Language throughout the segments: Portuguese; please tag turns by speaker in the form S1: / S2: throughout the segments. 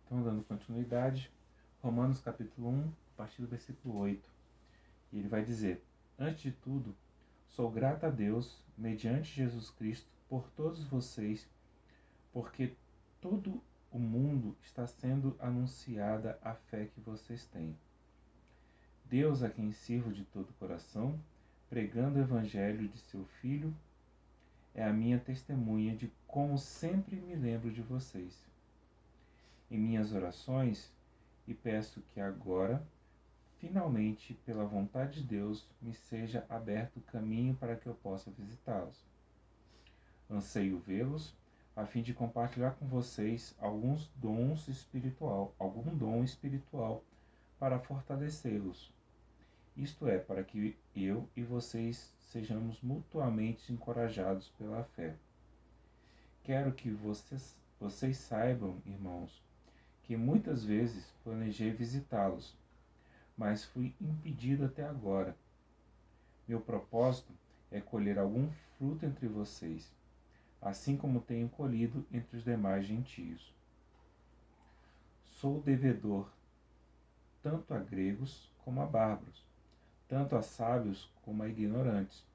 S1: Então, dando continuidade, Romanos capítulo 1, a partir do versículo 8. E ele vai dizer: Antes de tudo, sou grato a Deus, mediante Jesus Cristo, por todos vocês, porque todo o mundo está sendo anunciada a fé que vocês têm. Deus, a quem sirvo de todo o coração, pregando o evangelho de seu Filho, é a minha testemunha de como sempre me lembro de vocês em minhas orações, e peço que agora, finalmente, pela vontade de Deus, me seja aberto o caminho para que eu possa visitá-los. Anseio vê-los, a fim de compartilhar com vocês algum dom espiritual para fortalecê-los. Isto é, para que eu e vocês sejamos mutuamente encorajados pela fé. Quero que vocês saibam, irmãos, que muitas vezes planejei visitá-los, mas fui impedido até agora. Meu propósito é colher algum fruto entre vocês, assim como tenho colhido entre os demais gentios. Sou devedor tanto a gregos como a bárbaros, tanto a sábios como a ignorantes.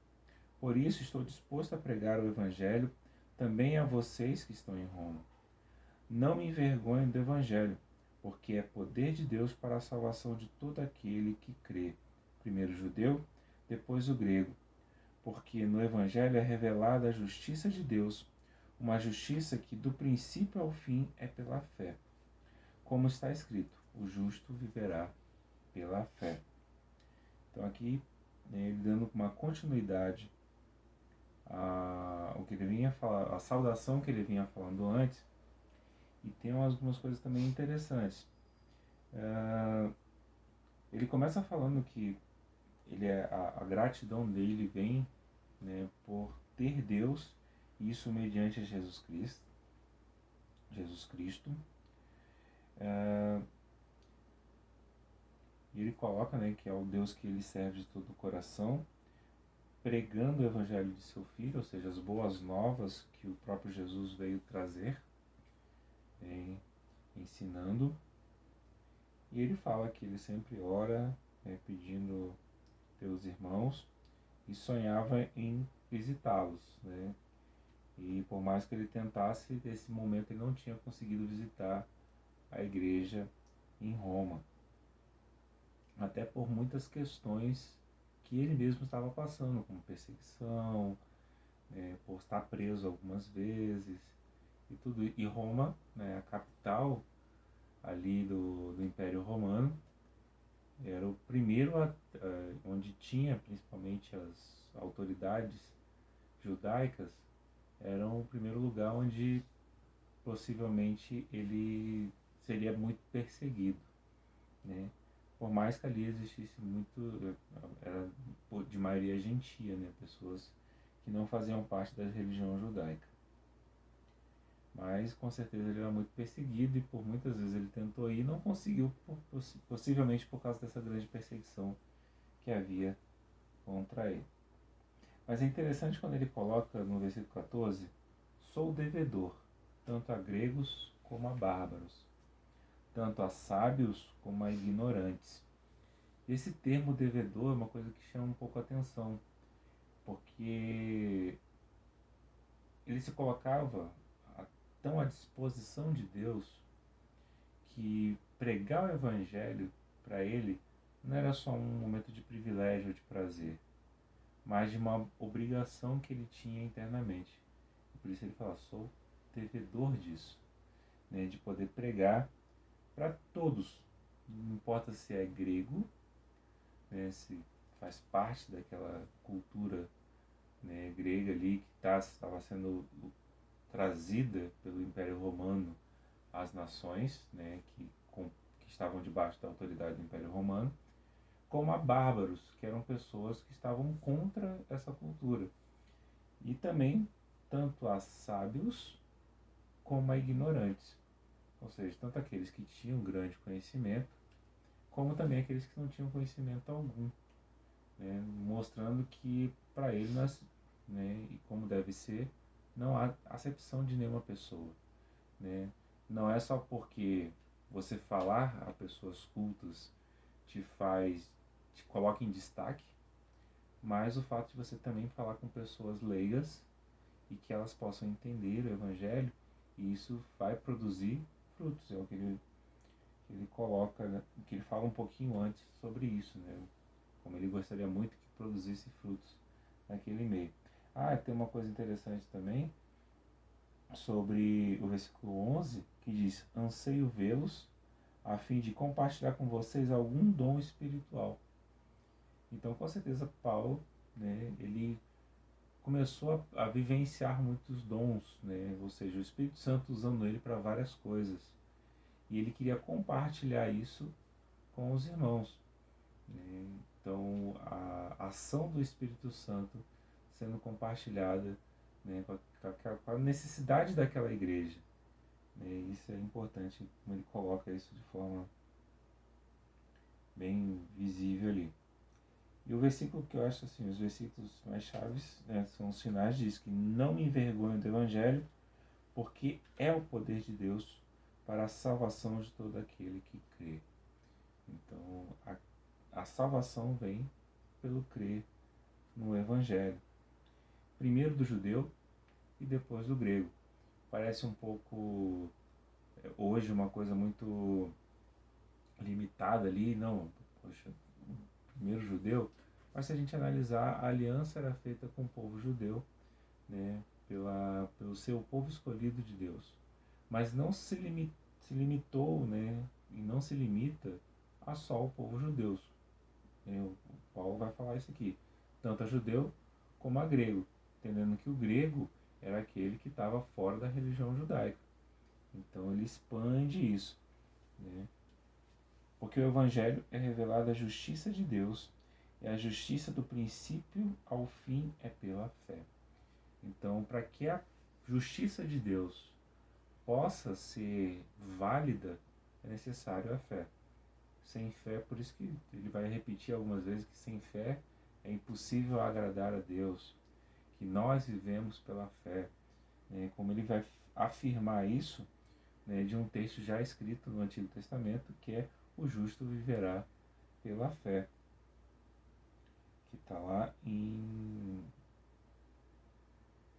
S1: Por isso estou disposto a pregar o Evangelho também a vocês que estão em Roma. Não me envergonho do Evangelho, porque é poder de Deus para a salvação de todo aquele que crê, primeiro o judeu, depois o grego, porque no Evangelho é revelada a justiça de Deus, uma justiça que do princípio ao fim é pela fé. Como está escrito, o justo viverá pela fé. Então aqui, ele dando uma continuidade ao que ele vinha falar, a saudação que ele vinha falando antes, e tem algumas coisas também interessantes. Ele começa falando que a gratidão dele vem, né, por ter Deus, isso mediante Jesus Cristo. E ele coloca, né, que é o Deus que ele serve de todo o coração, pregando o evangelho de seu Filho, ou seja, as boas novas que o próprio Jesus veio trazer, ensinando. E ele fala que ele sempre ora, pedindo pelos irmãos, e sonhava em visitá-los, né? E por mais que ele tentasse, nesse momento ele não tinha conseguido visitar a igreja em Roma, até por muitas questões que ele mesmo estava passando, como perseguição, por estar preso algumas vezes e tudo. E Roma, né, a capital ali do Império Romano, era o primeiro onde tinha principalmente as autoridades judaicas, era o primeiro lugar onde possivelmente ele seria muito perseguido, né? Por mais que ali existisse muito, era de maioria gentia, né? Pessoas que não faziam parte da religião judaica. Mas com certeza ele era muito perseguido e por muitas vezes ele tentou ir e não conseguiu, possivelmente por causa dessa grande perseguição que havia contra ele. Mas é interessante quando ele coloca no versículo 14: sou devedor, tanto a gregos como a bárbaros, tanto a sábios como a ignorantes. Esse termo devedor é uma coisa que chama um pouco a atenção, porque ele se colocava tão à disposição de Deus que pregar o evangelho para ele não era só um momento de privilégio ou de prazer, mas de uma obrigação que ele tinha internamente. E por isso ele fala: sou devedor disso, né, de poder pregar para todos, não importa se é grego, né, se faz parte daquela cultura, né, grega ali que estava sendo trazida pelo Império Romano às nações, né, que estavam debaixo da autoridade do Império Romano, como a bárbaros, que eram pessoas que estavam contra essa cultura. E também tanto a sábios como a ignorantes, ou seja, tanto aqueles que tinham grande conhecimento, como também aqueles que não tinham conhecimento algum, né, mostrando que para ele, né, e como deve ser, não há acepção de nenhuma pessoa, né? Não é só porque você falar a pessoas cultas te coloca em destaque, mas o fato de você também falar com pessoas leigas e que elas possam entender o Evangelho, e isso vai produzir frutos. É o que ele coloca, né, que ele fala um pouquinho antes sobre isso, né? Como ele gostaria muito que produzisse frutos naquele meio. Tem uma coisa interessante também sobre o versículo 11, que diz: anseio vê-los a fim de compartilhar com vocês algum dom espiritual. Então, com certeza, Paulo, né, ele começou a vivenciar muitos dons, né, ou seja, o Espírito Santo usando ele para várias coisas. E ele queria compartilhar isso com os irmãos, né? Então, a ação do Espírito Santo sendo compartilhada, né, com a necessidade daquela igreja. Né? Isso é importante, como ele coloca isso de forma bem visível ali. E o versículo que eu acho assim, os versículos mais chaves, né, são os finais, diz que não me envergonho do Evangelho, porque é o poder de Deus para a salvação de todo aquele que crê. Então, a salvação vem pelo crer no Evangelho. Primeiro do judeu e depois do grego. Parece um pouco, hoje, uma coisa muito limitada ali, não, poxa, primeiro judeu, mas se a gente analisar, a aliança era feita com o povo judeu, né, pelo seu povo escolhido de Deus. Mas não se limitou, né, e não se limita a só o povo judeu. O Paulo vai falar isso aqui, tanto a judeu como a grego, entendendo que o grego era aquele que estava fora da religião judaica. Então ele expande isso, né? Porque o Evangelho é revelado a justiça de Deus, e a justiça do princípio ao fim é pela fé. Então, para que a justiça de Deus possa ser válida, é necessário a fé. Sem fé, por isso que ele vai repetir algumas vezes que sem fé é impossível agradar a Deus, que nós vivemos pela fé. Né? Como ele vai afirmar isso, né, de um texto já escrito no Antigo Testamento, que é: o justo viverá pela fé, que está lá em,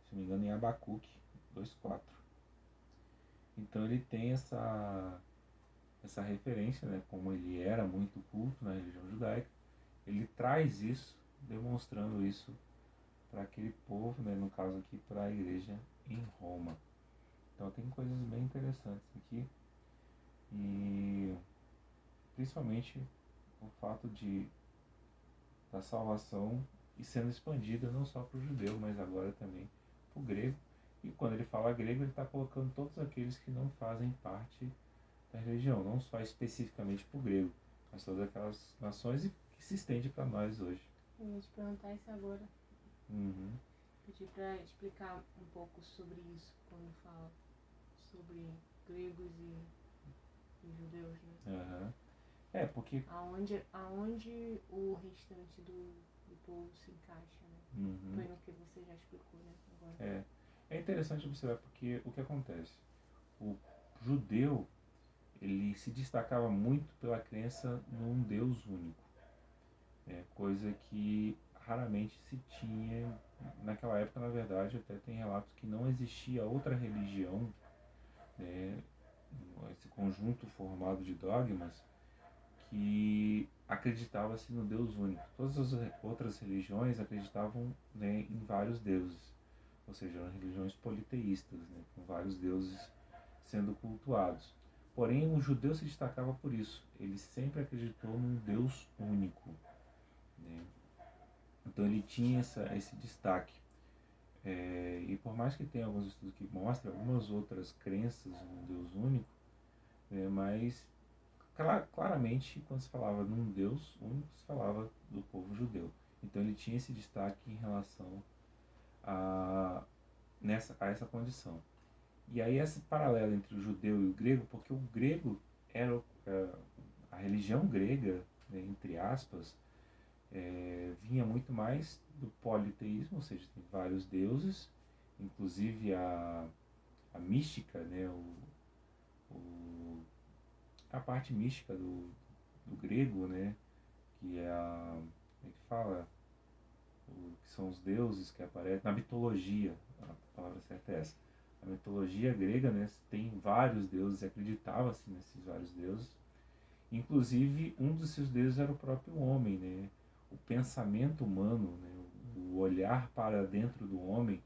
S1: se não me engano, em Abacuque 2,4. Então ele tem essa referência, né, como ele era muito culto na religião judaica, ele traz isso, demonstrando isso para aquele povo, né, no caso aqui para a igreja em Roma. Então tem coisas bem interessantes aqui, e principalmente o fato da salvação e sendo expandida não só para o judeu, mas agora também para o grego. E quando ele fala grego, ele está colocando todos aqueles que não fazem parte da religião, não só especificamente para o grego, mas todas aquelas nações, e que se estende para nós hoje.
S2: Eu ia te perguntar isso agora.
S1: Uhum.
S2: Pedir para explicar um pouco sobre isso, quando fala sobre gregos e judeus, né?
S1: Uhum. Porque...
S2: Aonde o restante do povo se encaixa, né?
S1: Uhum.
S2: Foi no que você já explicou, né? Agora.
S1: É interessante observar, porque o que acontece? O judeu, ele se destacava muito pela crença num Deus único, coisa que raramente se tinha naquela época. Na verdade, até tem relatos que não existia outra religião, né, esse conjunto formado de dogmas, que acreditava-se no Deus único. Todas as outras religiões acreditavam, né, em vários deuses, ou seja, eram religiões politeístas, né, com vários deuses sendo cultuados. Porém, o judeu se destacava por isso. Ele sempre acreditou num Deus único, né? Então ele tinha esse destaque. E por mais que tenha alguns estudos que mostram algumas outras crenças num Deus único, né, mas claramente, quando se falava num Deus único, se falava do povo judeu. Então ele tinha esse destaque em relação a essa condição. E aí esse paralelo entre o judeu e o grego, porque o grego era a religião grega, né, entre aspas, vinha muito mais do politeísmo, ou seja, tem vários deuses, inclusive a mística, né, o a parte mística do grego, né? Que é a... Como é que fala? Que são os deuses que aparecem na mitologia, a palavra certa é essa. A mitologia grega, né, tem vários deuses, acreditava-se nesses vários deuses. Inclusive, um dos seus deuses era o próprio homem, né? O pensamento humano, né? O olhar para dentro do homem,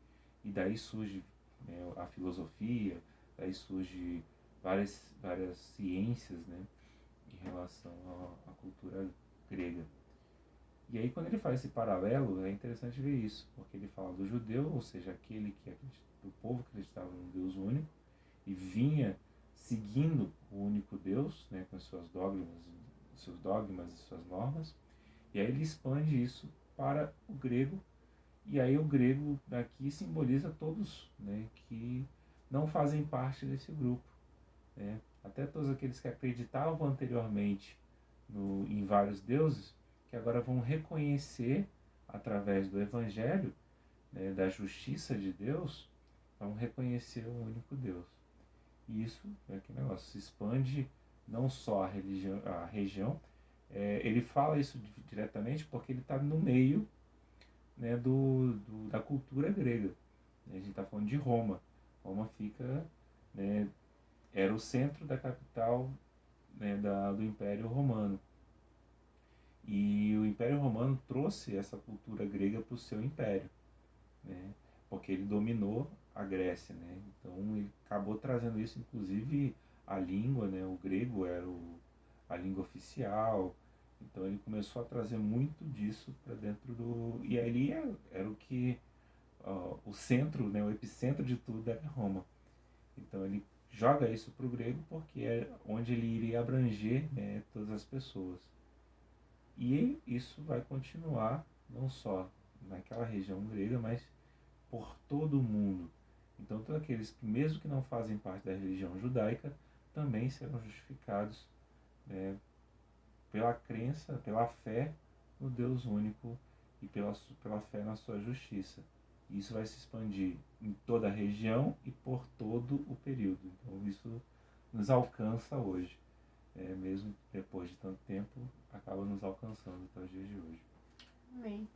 S1: e daí surge, né, a filosofia, daí surge várias ciências, né, em relação à cultura grega. E aí, quando ele faz esse paralelo, é interessante ver isso, porque ele fala do judeu, ou seja, aquele do povo que acreditava num Deus único e vinha seguindo o único Deus, né, com seus dogmas e suas normas. E aí ele expande isso para o grego, e aí o grego daqui simboliza todos, né, que não fazem parte desse grupo, né? Até todos aqueles que acreditavam anteriormente em vários deuses, que agora vão reconhecer através do Evangelho, né, da justiça de Deus, vão reconhecer o único Deus. E isso é que negócio, se expande não só a região, ele fala isso diretamente porque ele está no meio, né, da cultura grega. A gente está falando de Roma. Roma fica, né, era o centro da capital, né, do Império Romano. E o Império Romano trouxe essa cultura grega para o seu império, né, porque ele dominou a Grécia, né? Então ele acabou trazendo isso, inclusive a língua, né? O grego era a língua oficial, então ele começou a trazer muito disso para dentro do... E ali era o que... o centro, né? O epicentro de tudo era Roma. Então ele joga isso para o grego porque é onde ele iria abranger, né, todas as pessoas. E isso vai continuar não só naquela região grega, mas por todo o mundo. Então todos aqueles que, mesmo que não fazem parte da religião judaica, também serão justificados, né, pela crença, pela fé no Deus único e pela fé na sua justiça. E isso vai se expandir em toda a região e por todo o período. Então isso nos alcança hoje. Mesmo depois de tanto tempo, acaba nos alcançando até os dias de hoje.
S2: Amém.